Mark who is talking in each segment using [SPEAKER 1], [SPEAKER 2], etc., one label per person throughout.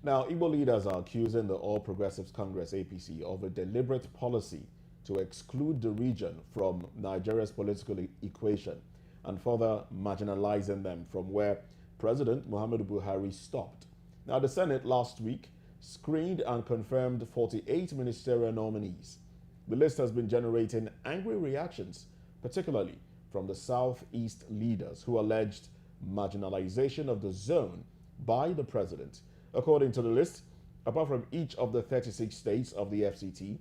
[SPEAKER 1] Now, Igbo leaders are accusing the All Progressives Congress (APC) of a deliberate policy to exclude the region from Nigeria's political equation and further marginalizing them from where President Muhammadu Buhari stopped. Now, the Senate last week screened and confirmed 48 ministerial nominees. The list has been generating angry reactions, particularly from the Southeast leaders who alleged marginalization of the zone by the president. According to the list, apart from each of the 36 states of the FCT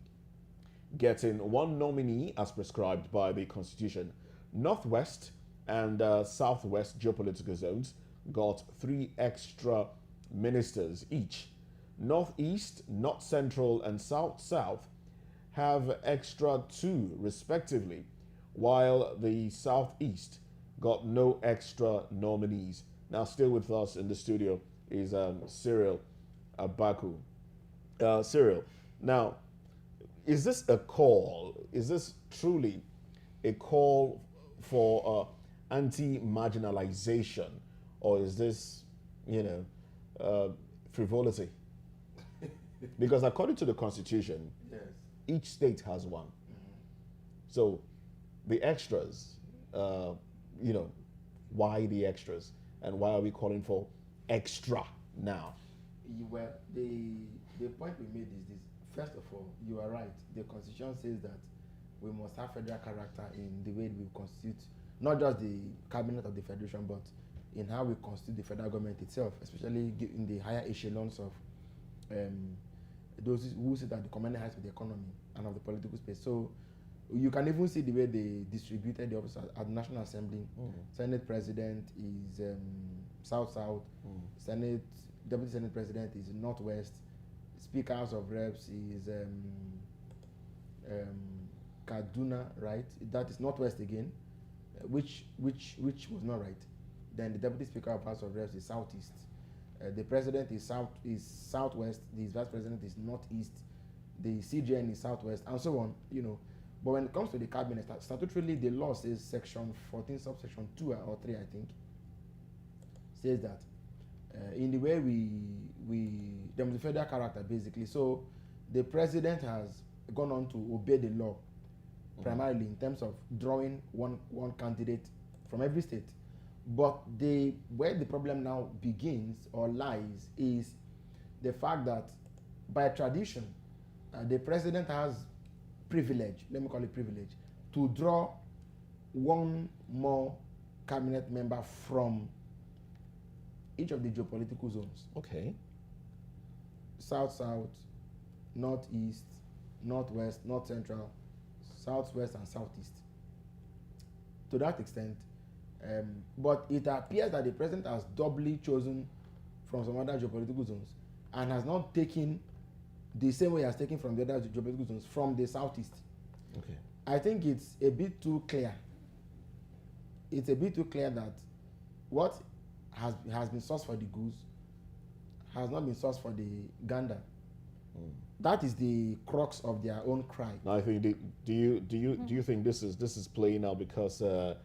[SPEAKER 1] getting one nominee as prescribed by the Constitution, Northwest and Southwest geopolitical zones got 3 extra ministers each. Northeast, North Central, and South South have extra 2 respectively, while the Southeast got no extra nominees. Now, still with us in the studio is Cyril Abaku. Cyril, now, is this a call? Is this truly a call for anti-marginalization, or is this, frivolity? Because according to the Constitution,
[SPEAKER 2] yes,
[SPEAKER 1] each state has one.
[SPEAKER 2] Mm-hmm.
[SPEAKER 1] So the extras, why the extras? And why are we calling for extra now?
[SPEAKER 2] Well, the point we made is this. First of all, you are right. The Constitution says that we must have federal character in the way we constitute not just the cabinet of the federation, but in how we constitute the federal government itself, especially in the higher echelons of those who sit at the commanding heights of the economy and of the political space. So you can even see the way they distributed the office at the National Assembly. Senate President is South-South. Deputy Senate President is Northwest. Speaker House of Reps is Kaduna, right? That is Northwest again, which was not right. Then the Deputy Speaker of House of Reps is Southeast. The President is Southwest. The Vice President is Northeast. The CJN is Southwest, and so on. But when it comes to the cabinet, statutorily the law says section 14, subsection 2 or 3, I think, says that in the way there is a federal character basically. So the president has gone on to obey the law primarily in terms of drawing one candidate from every state. But where the problem now begins or lies is the fact that by tradition, the president has privilege, let me call it privilege, to draw one more cabinet member from each of the geopolitical zones.
[SPEAKER 1] Okay.
[SPEAKER 2] South-South, Northeast, Northwest, North Central, Southwest, and Southeast. To that extent, but it appears that the president has doubly chosen from some other geopolitical zones and has not taken the same way he has taken from the other geopolitical zones from the Southeast.
[SPEAKER 1] Okay.
[SPEAKER 2] I think it's a bit too clear. It's a bit too clear that what has been sourced for the goose has not been sourced for the gander. That is the crux of their own cry.
[SPEAKER 1] Now, I think do you think this is playing out because the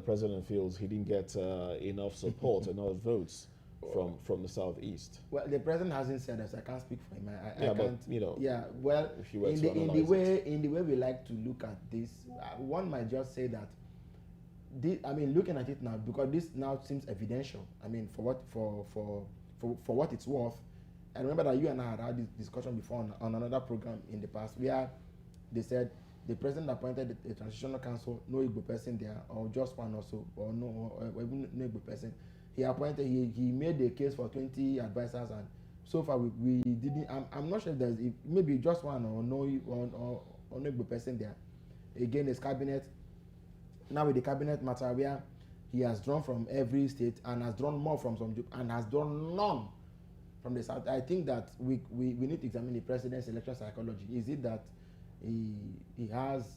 [SPEAKER 1] president feels he didn't get enough support, enough votes from the Southeast?
[SPEAKER 2] Well, the president hasn't said that, so I can't speak for him. I
[SPEAKER 1] but
[SPEAKER 2] can't. Yeah, well, in the way we like to look at this, one might just say that. Looking at it now, because this now seems evidential. For what it's worth. I remember that you and I had this discussion before on another program in the past, where they said the president appointed a transitional council, no Igbo person there, or just one or so, or no Igbo person. He made a case for 20 advisors, and so far we didn't. I'm not sure if there's maybe just one or no Igbo person there. Again, his cabinet. Now with the cabinet matter, where he has drawn from every state and has drawn more from some and has drawn none from the South. I think that we need to examine the president's election psychology. Is it that he has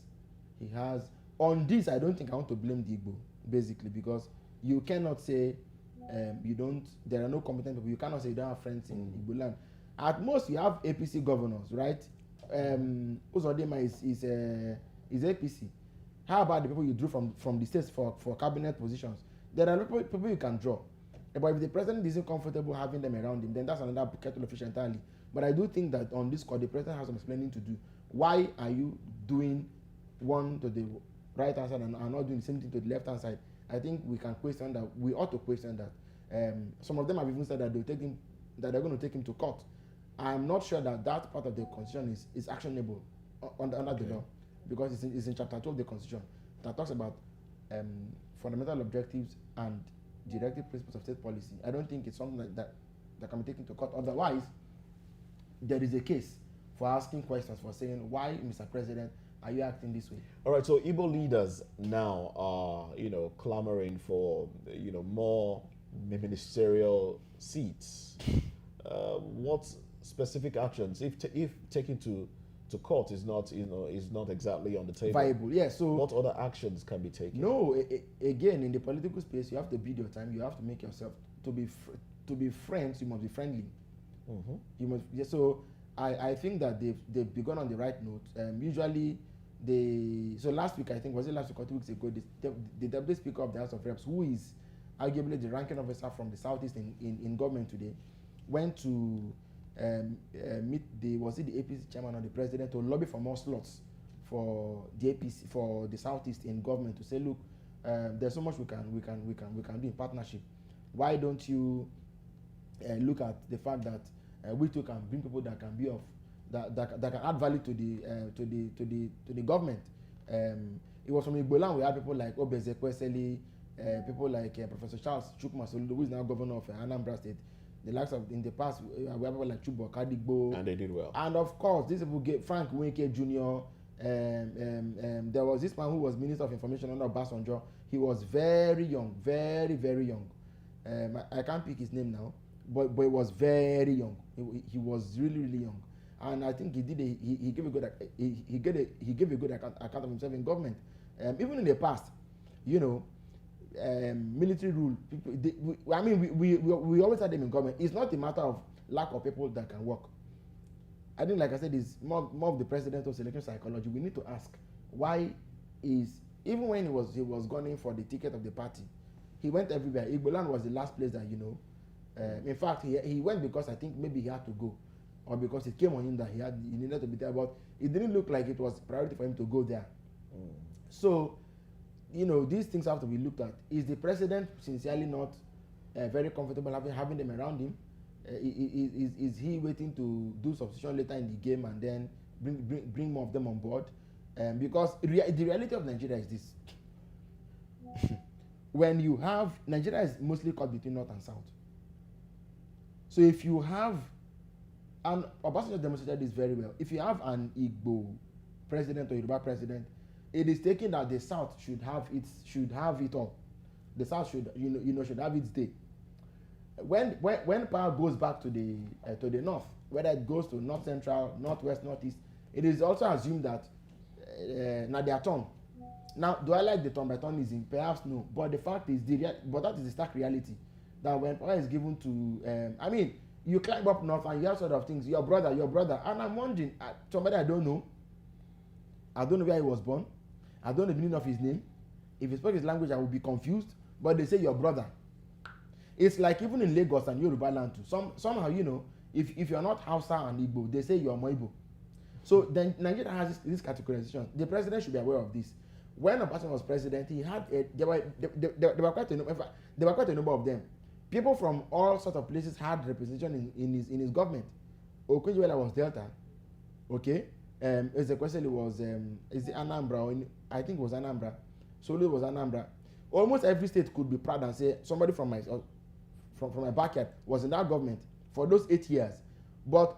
[SPEAKER 2] on this? I don't think I want to blame Ndigbo basically, because you cannot say there are no competent people. You cannot say you don't have friends in Igbo land. At most you have APC governors, right? Uzodinma is APC. How about the people you drew from the states for cabinet positions? There are people you can draw. But if the president isn't comfortable having them around him, then that's another kettle of fish entirely. But I do think that on this call, the president has some explaining to do. Why are you doing one to the right hand side and not doing the same thing to the left hand side? I think we can question that. We ought to question that. Some of them have even said that they're going to take him to court. I'm not sure that that part of the constitution is actionable under the law, because it's in chapter 12 of the constitution that talks about fundamental objectives and directive principles of state policy. I don't think it's something like that can be taken to court. Otherwise, there is a case for asking questions, for saying, why, Mr. President, are you acting this way?
[SPEAKER 1] All right, so Igbo leaders now are, clamoring for, more ministerial seats. What specific actions, if taken to court, is not exactly on the table?
[SPEAKER 2] Viable, yeah. So
[SPEAKER 1] what other actions can be taken?
[SPEAKER 2] No, again, in the political space, you have to bid your time. You have to make yourself to be friends. You must be friendly. Mm-hmm. You must. Yeah, so I think that they've begun on the right note. Usually, so last week, I think, was it last week or 2 weeks ago, the Deputy Speaker of the House of Reps, who is arguably the ranking officer from the Southeast in government today, went to meet the APC chairman or the president to lobby for more slots for the APC, for the Southeast in government, to say, look, there's so much we can do in partnership. Why don't you look at the fact that we too can bring people that can be of that can add value to the government. It was from Igbo. We had people like Obeze Kweseli, people like Professor Charles Chukwuma Soludo, who is now governor of Anambra State. The likes of, in the past, we have people like Ndigbo,
[SPEAKER 1] and they did well.
[SPEAKER 2] And of course, these people get Frank Wike Jr. There was this man who was Minister of Information under Obasanjo. He was very young, very, very young. I can't pick his name now, but he was very young. He was really, really young, and I think he gave a good account of himself in government. Even in the past, military rule. We always had them in government. It's not a matter of lack of people that can work. I think, like I said, it's more of the presidential selection psychology. We need to ask why even when he was gunning for the ticket of the party, he went everywhere. Igboland was the last place that in fact, he went because I think maybe he had to go, or because it came on him that he needed to be there. But it didn't look like it was a priority for him to go there. So, these things have to be looked at. Is the president sincerely not very comfortable having them around him? Is he waiting to do substitution later in the game and then bring more of them on board? Because the reality of Nigeria is this. When you have, Nigeria is mostly caught between north and south. So if you have, and Obasanjo demonstrated this very well, if you have an Igbo president or Yoruba president, it is taken that the South should have it all. The South should should have its day. When power goes back to the north, whether it goes to north central, northwest, northeast, it is also assumed that now their turn. Now, do I like the turn by turnism? Perhaps no, but the fact is but that is the stark reality, that when power is given to you climb up north and you have sort of things, your brother, and I'm wondering, somebody I don't know where he was born. I don't know the meaning of his name. If he spoke his language, I would be confused. But they say your brother. It's like even in Lagos and Yoruba land too. Somehow, if you're not Hausa and Igbo, they say you're Moibo. So then Nigeria has this categorization. The president should be aware of this. When Obasanjo was president, he had there were quite a number of them. People from all sorts of places had representation in his government. Okunjiwela was Delta, okay. Ezekwesili was is it Anambra? I think it was Anambra. Solu was Anambra. Almost every state could be proud and say somebody from my backyard was in that government for those 8 years. But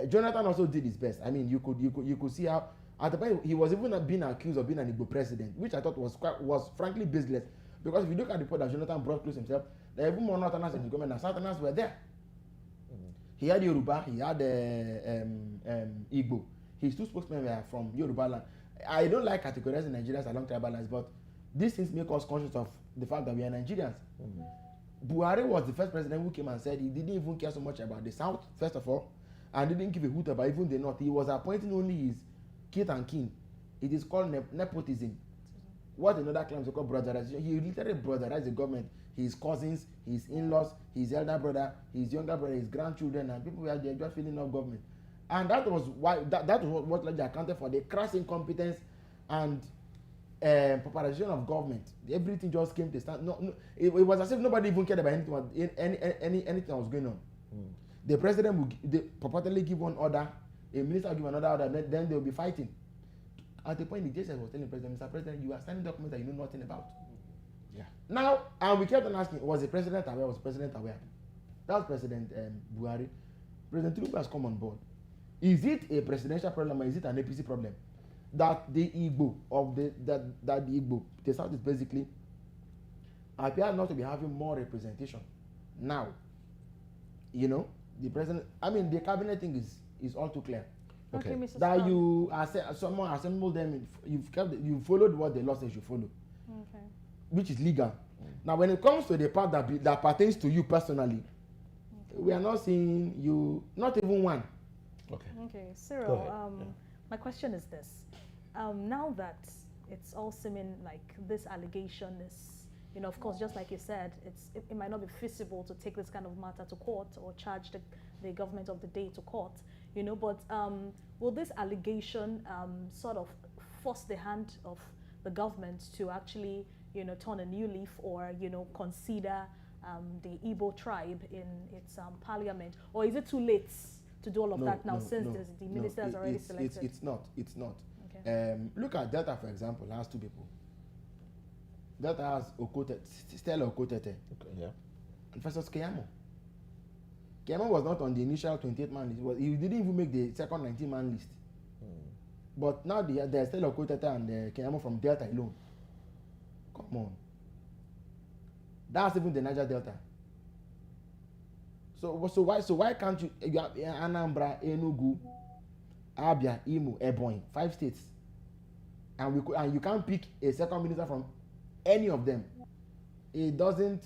[SPEAKER 2] Jonathan also did his best. You could see how at the point he was even being accused of being an Igbo president, which I thought was frankly baseless. Because if you look at the report that Jonathan brought close himself, there were even more Northerners in the government, and Southerners were there. He had Yoruba, he had Igbo. His two spokesmen were from Yoruba land. I don't like categorizing Nigerians along tribal lines, but these things make us conscious of the fact that we are Nigerians. Buhari was the first president who came and said he didn't even care so much about the South, first of all, and didn't give a hoot about even the North. He was appointing only his kith and kin. It is called nepotism. What another claims to call brotherization. He literally brotherized the government. his cousins, his in-laws, his elder brother, his younger brother, his grandchildren, and people were there just filling up government. And that was why that was what largely accounted for the crass incompetence and popularization of government. Everything just came to stand. No, it was as if nobody even cared about anything that was going on. The president would purportedly give one order, a minister will give another order, then they will be fighting. At the point, the JSS was telling the president, Mr. President, you are signing documents that you know nothing about. Yeah. Now, and we kept on asking, was the president aware? Was the president aware? That was President Buhari. President Tinubu has come on board. Is it a presidential problem or is it an APC problem? That the Igbo of the Igbo, the South is basically appear not to be having more representation. Now, you know, the president, I mean, the cabinet thing is all too clear.
[SPEAKER 3] Okay, Mr.
[SPEAKER 2] That you someone assembled them, you followed what the law says you follow.
[SPEAKER 3] Okay.
[SPEAKER 2] Which is legal. Now, when it comes to the part that pertains to you personally, we are not seeing you, not even one.
[SPEAKER 3] Okay, Cyril, my question is this. Now that it's all seeming like this allegation is, you know, of course, just like you said, it might not be feasible to take this kind of matter to court or charge the government of the day to court, you know, but will this allegation sort of force the hand of the government to actually, you know, turn a new leaf or, you know, consider the Igbo tribe in its parliament? Or is it too late to do all of that now since the minister has already selected?
[SPEAKER 2] It's not.
[SPEAKER 3] Okay.
[SPEAKER 2] Look at Delta, for example, has two people. Delta has Stella Okotete.
[SPEAKER 1] Yeah.
[SPEAKER 2] Versus Keyamo. Keyamo was not on the initial 28-man list. He didn't even make the second 19-man list. But now there's Stella Okotete and Keyamo from Delta alone. Come on. That's even the Niger Delta. So why can't you have Anambra, Enugu, Abia, Imo, Ebonyi, 5 states, and you can't pick a second minister from any of them? It doesn't,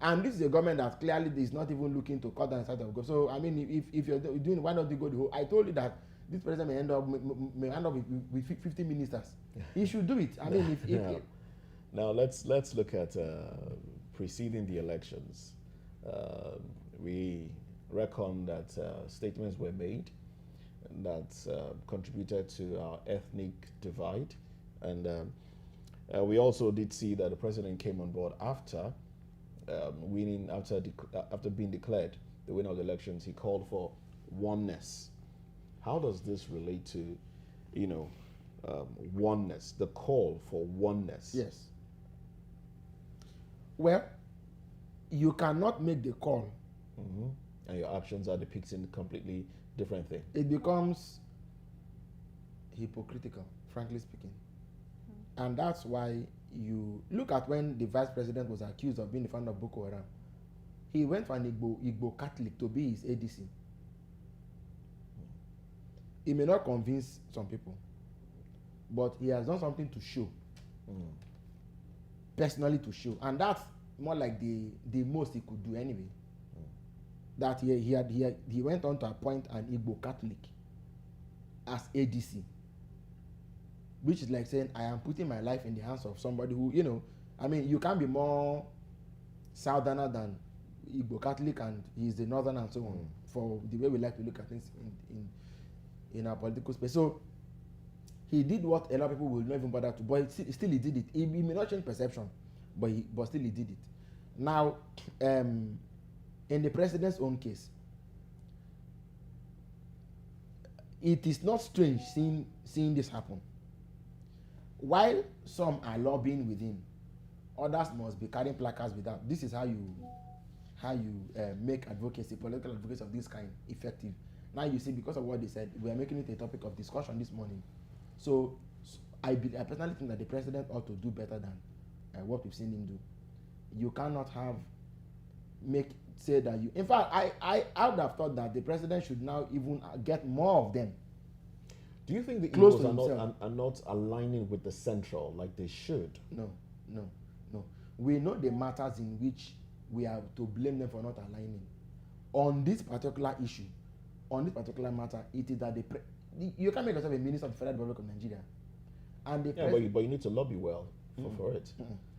[SPEAKER 2] and this is a government that clearly is not even looking to cut down the size of government. So I mean, if you're doing, why not you go the whole? I told you that this president may end up with 50 ministers. He should do it. I mean,
[SPEAKER 1] now let's look at preceding the elections. We reckon that statements were made that contributed to our ethnic divide, and we also did see that the president came on board after winning, after being declared the winner of the elections. He called for oneness. How does this relate to, you know, oneness? The call for oneness.
[SPEAKER 2] Yes. Well, you cannot make the call.
[SPEAKER 1] And your actions are depicting a completely different thing.
[SPEAKER 2] It becomes hypocritical, frankly speaking. And that's why you look at when the vice president was accused of being the founder of Boko Haram. He went for an Igbo Catholic to be his ADC. He may not convince some people, but he has done something to show. Personally to show. And that's more like the most he could do anyway. That he went on to appoint an Igbo Catholic as ADC, which is like saying, I am putting my life in the hands of somebody who, you know, I mean, you can't be more southerner than Igbo Catholic, and he's the northern and so on, for the way we like to look at things in our political space. So he did what a lot of people will not even bother to, but still he did it. He may not change perception, but still he did it. Now, in the president's own case, it is not strange seeing this happen. While some are lobbying with him, others must be carrying placards without. This is how you make advocacy, political advocacy of this kind, effective. Now you see, because of what they said, we are making it a topic of discussion this morning. So I personally think that the president ought to do better than what we've seen him do. You cannot say that you. In fact, I would have thought that the president should now even get more of them.
[SPEAKER 1] Do you think the Igbos are not aligning with the central like they should?
[SPEAKER 2] No. We know the matters in which we are to blame them for not aligning. On this particular issue, on this particular matter, it is that you can't make yourself a minister of the Federal Republic of Nigeria. And
[SPEAKER 1] but you need to lobby well for it.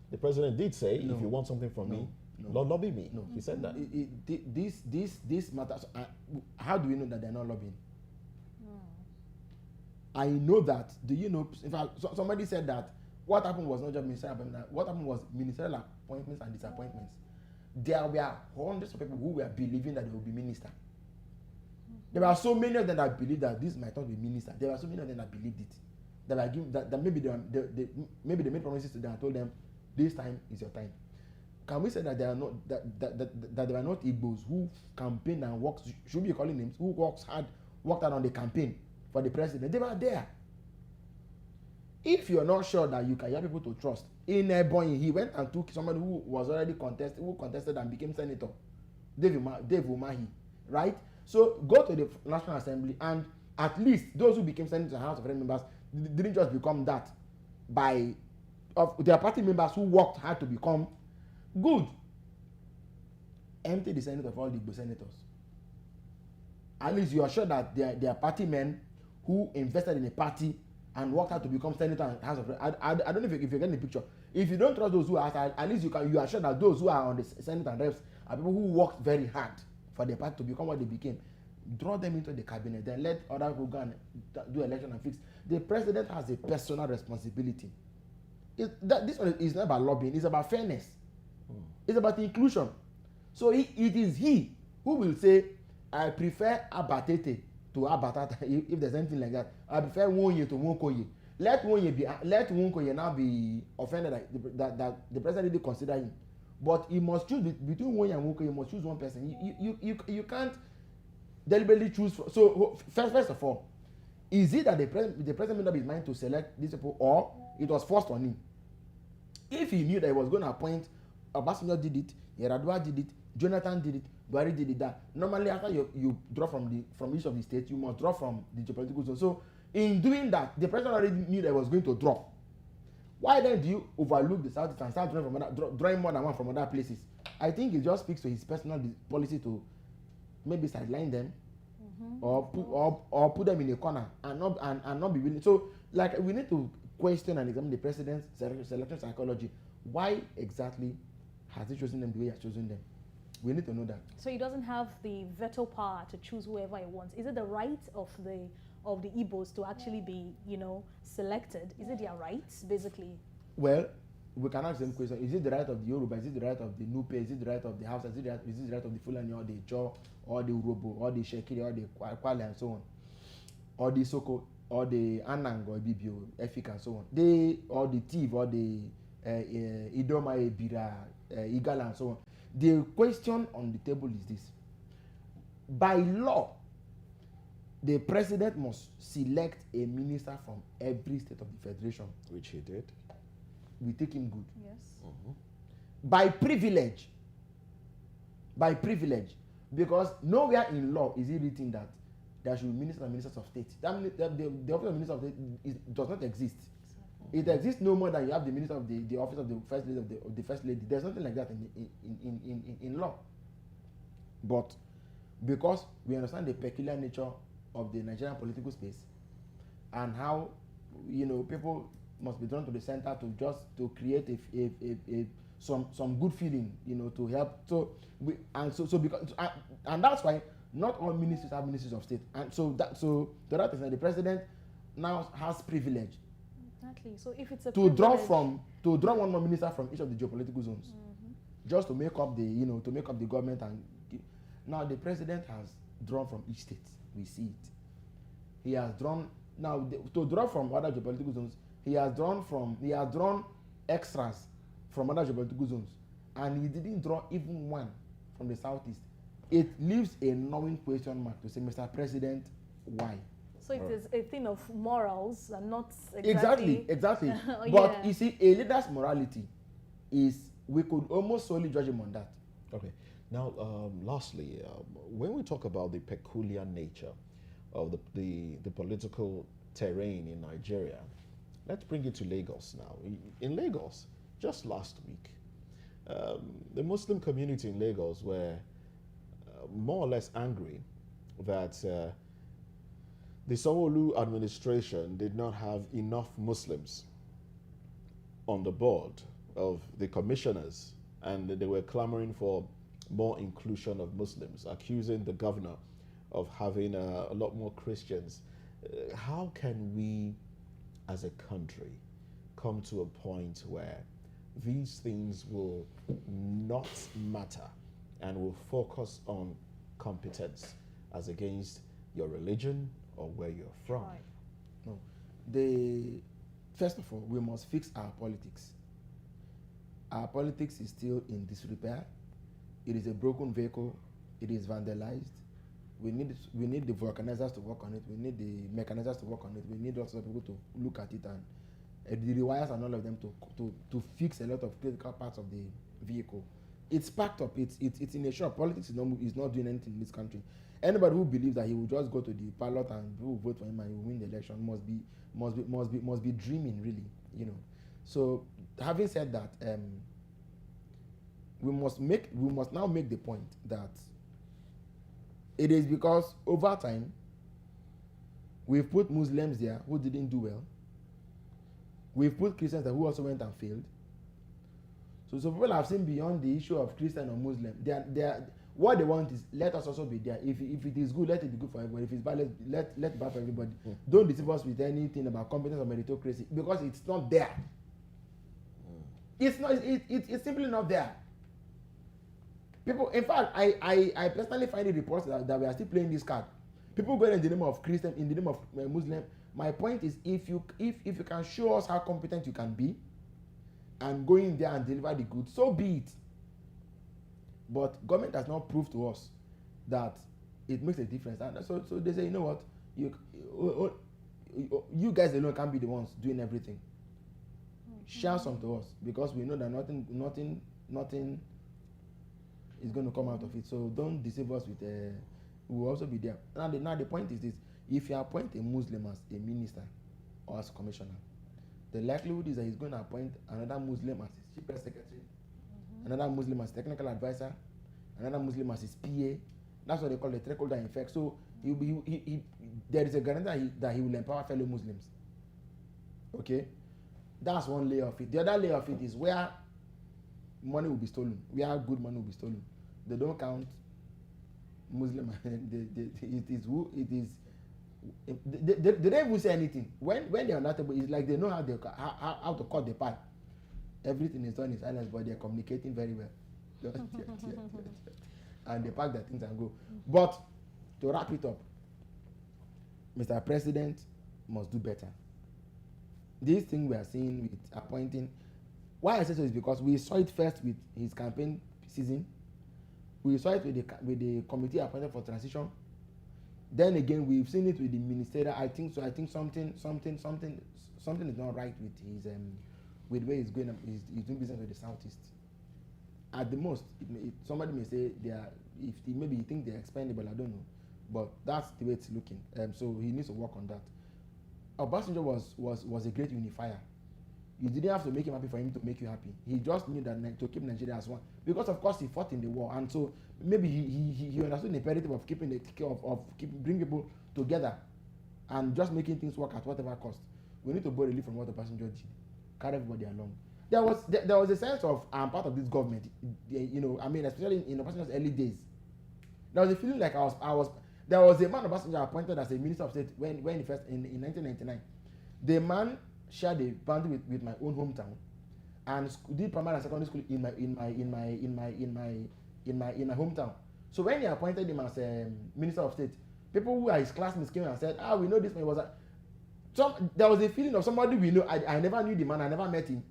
[SPEAKER 1] The president did say, if you want something from me, No. Not lobby me. No, he said that.
[SPEAKER 2] This matters. How do we know that they're not lobbying? I know that. Do you know? In fact, somebody said that what happened was not just ministerial appointments. What happened was ministerial appointments and disappointments. There were hundreds of people who were believing that they would be minister. There were so many of them that believed that this might not be minister. There were so many of them that believed it. That were given, that maybe they made promises to them and told them, this time is your time. Can we say that there are not that there are not Igbos who campaign and work? Should we be calling names? Who worked hard on the campaign for the president? They were there. If you're not sure that you can have people to trust, in Ebonyi, he went and took somebody who was already contested and became senator, Dave Umahi, right? So go to the National Assembly, and at least those who became senator and House of Rep members didn't just become that of their party members who worked hard to become good. Empty the Senate of all the Igbo senators. At least you are sure that they are party men who invested in a party and worked hard to become senator and House of Rep. I don't know if you're getting the picture. If you don't trust those who are outside, at least you are sure that those who are on the Senate and Reps are people who worked very hard for the party to become what they became. Draw them into the cabinet, then let other people go and do election and fix. The president has a personal responsibility. This one is not about lobbying, it's about fairness. It's about inclusion. So it is he who will say, I prefer Abatete to Abatata, if there's anything like that. I prefer Wonye to Wonkoye. Let Wonkoye now be offended that the president didn't consider him. But he must choose between Wonye and Wonkoye. You must choose one person. You can't deliberately choose. So first of all, is it that the president made up his mind to select these people, or it was forced on him? If he knew that he was going to appoint, Obasanjo did it, Yar'Adua did it, Jonathan did it, Buhari did it, that normally after you draw from each of the states, you must draw from the geopolitical zone. So in doing that, the president already knew that he was going to draw. Why then do you overlook the Southeast and start drawing more than one from other places? I think it just speaks to his personal policy to maybe sideline them, or put them in a corner and not be willing. So like we need to question and examine the president's selection psychology. Why exactly has he chosen them the way he has chosen them? We need to know that.
[SPEAKER 3] So he doesn't have the veto power to choose whoever he wants. Is it the right of the Igbos to actually be, selected? Is it their rights, basically?
[SPEAKER 2] Well, we can ask them question. Is it the right of the Yoruba? Is it the right of the Nupe? Is it the right of the Hausa? Is it the right of the Fulani, or the Jaw, or the Urobo, or the Shekiri, or the Kwale, and so on? Or the Soko, or the Anang, or Bibio, Efik, and so on. Or the Tiv, or the Idoma, Ebira, Igala, and so on. The question on the table is this. By law, the president must select a minister from every state of the federation.
[SPEAKER 1] Which he did.
[SPEAKER 2] We take him good.
[SPEAKER 3] Yes.
[SPEAKER 2] By privilege, because nowhere in law is it written that there should be ministers of state. That means the office of minister of state does not exist. It exists no more than you have the minister of the office of the first lady of the first lady. There's nothing like that in law. But because we understand the peculiar nature of the Nigerian political space and how people must be drawn to the center to create some good feeling, to help. So that's why not all ministries have ministers of state, and so to that extent the president now has privilege.
[SPEAKER 3] Exactly. So if it's a
[SPEAKER 2] to draw one more minister from each of the geopolitical zones, just to make up the government. And now the president has drawn from each state. We see it. He has drawn to draw from other geopolitical zones. He has drawn extras from other geopolitical zones, and he didn't draw even one from the southeast. It leaves a knowing question mark to say, Mr. President, why?
[SPEAKER 3] So it is a thing of morals and not
[SPEAKER 2] exactly. But you see, a leader's morality is, we could almost solely judge him on that.
[SPEAKER 1] Okay. Now, lastly, when we talk about the peculiar nature of the political terrain in Nigeria, let's bring it to Lagos now. In Lagos, just last week, the Muslim community in Lagos were more or less angry that the Sanwo-Olu administration did not have enough Muslims on the board of the commissioners and they were clamoring for more inclusion of Muslims, accusing the governor of having a lot more Christians. How can we, as a country, come to a point where these things will not matter and will focus on competence as against your religion or where you're from?
[SPEAKER 3] Right.
[SPEAKER 2] No. First of all, we must fix our politics. Our politics is still in disrepair. It is a broken vehicle. It is vandalized. We need the vulcanizers to work on it. We need the mechanizers to work on it. We need lots of people to look at it and the rewires and all of them to fix a lot of critical parts of the vehicle. It's packed up. It's in a shop. Politics is not doing anything in this country. Anybody who believes that he will just go to the ballot and people will vote for him and he will win the election must be dreaming, really, you know. So having said that, we must now make the point that it is because over time we've put Muslims there who didn't do well. We've put Christians there who also went and failed. So people have seen beyond the issue of Christian or Muslim. They are what they want is let us also be there. If it is good, let it be good for everybody. If it's bad, let it bad for everybody. Don't deceive us with anything about competence or meritocracy because it's not there. It's not. It's simply not there. People, in fact, I personally find it reports that we are still playing this card. People going in the name of Christian, in the name of Muslim. My point is, if you can show us how competent you can be, and go in there and deliver the goods, so be it. But government has not proved to us that it makes a difference. And so they say, you know what, you guys alone can't be the ones doing everything. Share some to us because we know that nothing is going to come out of it. So don't deceive us with we will also be there. Now the point is this: if you appoint a Muslim as a minister or as a commissioner, the likelihood is that he's going to appoint another Muslim as his chief press secretary, another Muslim as technical advisor, another Muslim as his PA. That's what they call the trickle down effect. So there is a guarantee that he will empower fellow Muslims. Okay, that's one layer of it. The other layer of it is where money will be stolen, where good money will be stolen. They don't count Muslim. They don't even say anything when they're on that table. It's like they know how to cut the pie. Everything is done in silence, but they're communicating very well. And they pack their things and go. But to wrap it up, Mr. President must do better. This thing we are seeing with appointing, why I say so is because we saw it first with his campaign season. We saw it with the committee appointed for transition. Then again, we've seen it with the ministerial. I think something is not right with his with where he's going. He's doing business with the Southeast. At the most, somebody may say maybe he thinks they're expendable. I don't know, but that's the way it's looking. So he needs to work on that. Obasanjo was a great unifier. You didn't have to make him happy for him to make you happy. He just knew that to keep Nigeria as one, because of course he fought in the war, and so maybe he understood the imperative of keeping bring people together, and just making things work at whatever cost. We need to borrow relief from what Obasanjo did, carry everybody along. There was a sense of I'm part of this government, especially in Obasanjo's early days. There was a feeling like there was a man Obasanjo appointed as a minister of state when he first in 1999. The man shared a boundary with my own hometown, and did primary and secondary school in my hometown. So when he appointed him as minister of state, people who are his classmates came and said, we know this man was there was a feeling of somebody we know. I never knew the man, I never met him,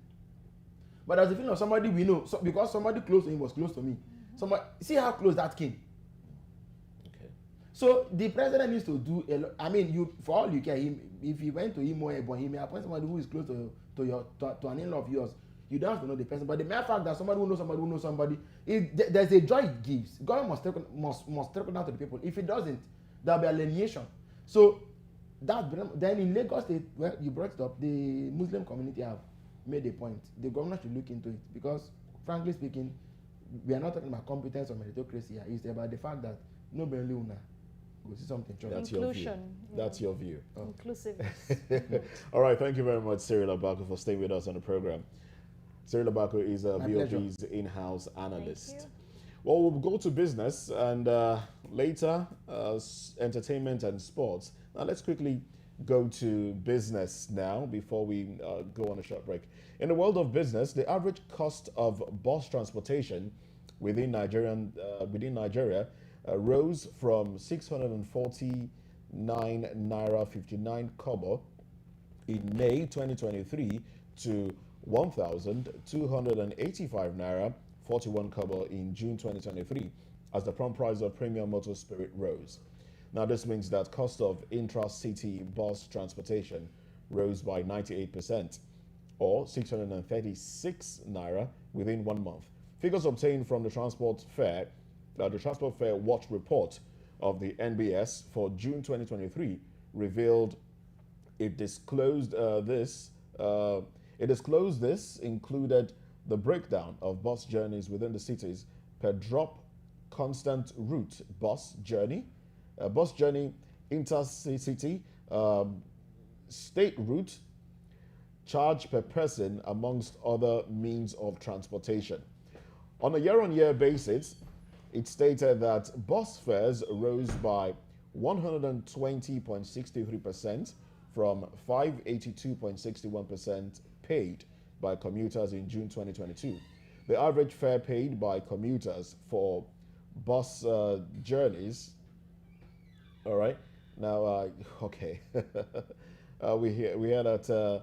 [SPEAKER 2] but there was a feeling of somebody we know, because somebody close to him was close to me. Somebody, see how close that came. So the president needs to do a lot. For all you care, if he went to Imo, he may appoint somebody who is close to an in-law of yours. You don't have to know the person, but the mere fact that somebody who knows somebody, there's a joy it gives. Government must trickle down to the people. If it doesn't, there'll be alienation. So then in Lagos State, where you brought it up, the Muslim community have made a point. The government should look into it, because frankly speaking, we are not talking about competence or meritocracy here. It's about the fact that nobody una. We'll see something.
[SPEAKER 1] That's your view. That's your view.
[SPEAKER 3] Inclusiveness.
[SPEAKER 1] All right. Thank you very much, Cyril Abako, for staying with us on the program. Cyril Abako is VOP's in-house analyst. Well, we'll go to business and later entertainment and sports. Now, let's quickly go to business now before we go on a short break. In the world of business, the average cost of bus transportation within Nigeria rose from 649 naira 59 kobo in May 2023 to 1,285 naira 41 kobo in June 2023 as the prompt price of premium motor spirit rose. Now, this means that cost of intra-city bus transportation rose by 98%, or 636 naira within 1 month. Figures obtained from the Transport Fair Watch report of the NBS for June 2023 revealed it disclosed this included the breakdown of bus journeys within the cities per drop constant route bus journey, intercity, state route, charge per person, amongst other means of transportation. On a year-on-year basis, it stated that bus fares rose by 120.63% from 582.61% paid by commuters in June 2022. The average fare paid by commuters for bus journeys, all right, now, okay, we hear that,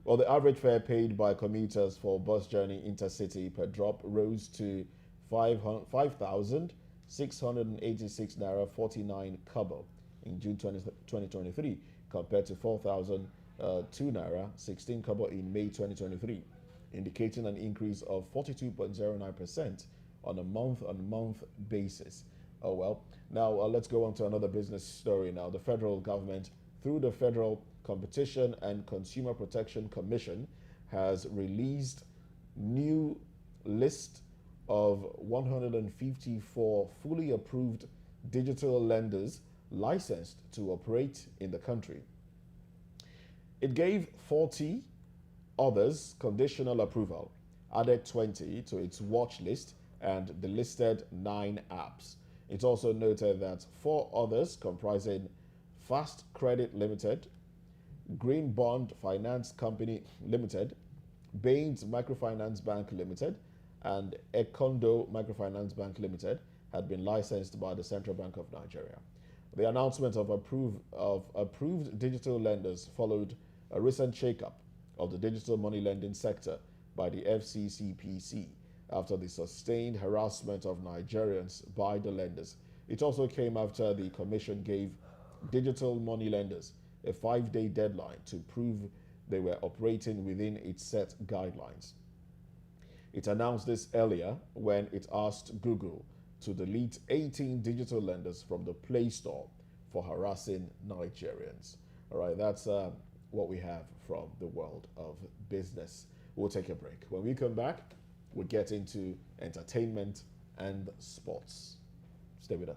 [SPEAKER 1] well, the average fare paid by commuters for bus journey intercity per drop rose to 5,686 naira 49 kobo in June 2023 compared to 4,002 naira 16 kobo in May 2023, indicating an increase of 42.09% on a month-on-month basis. Oh well. Now let's go on to another business story now. The federal government, through the Federal Competition and Consumer Protection Commission, has released new list of 154 fully approved digital lenders licensed to operate in the country. It gave 40 others conditional approval, added 20 to its watch list, and delisted 9 apps. It also noted that 4 others comprising Fast Credit Limited, Green Bond Finance Company Limited, Baines Microfinance Bank Limited, and Ekondo Microfinance Bank Limited had been licensed by the Central Bank of Nigeria. The announcement of approved digital lenders followed a recent shakeup of the digital money lending sector by the FCCPC after the sustained harassment of Nigerians by the lenders. It also came after the Commission gave digital money lenders a 5-day deadline to prove they were operating within its set guidelines. It announced this earlier when it asked Google to delete 18 digital lenders from the Play Store for harassing Nigerians. All right, that's what we have from the world of business. We'll take a break. When we come back, we'll get into entertainment and sports. Stay with us.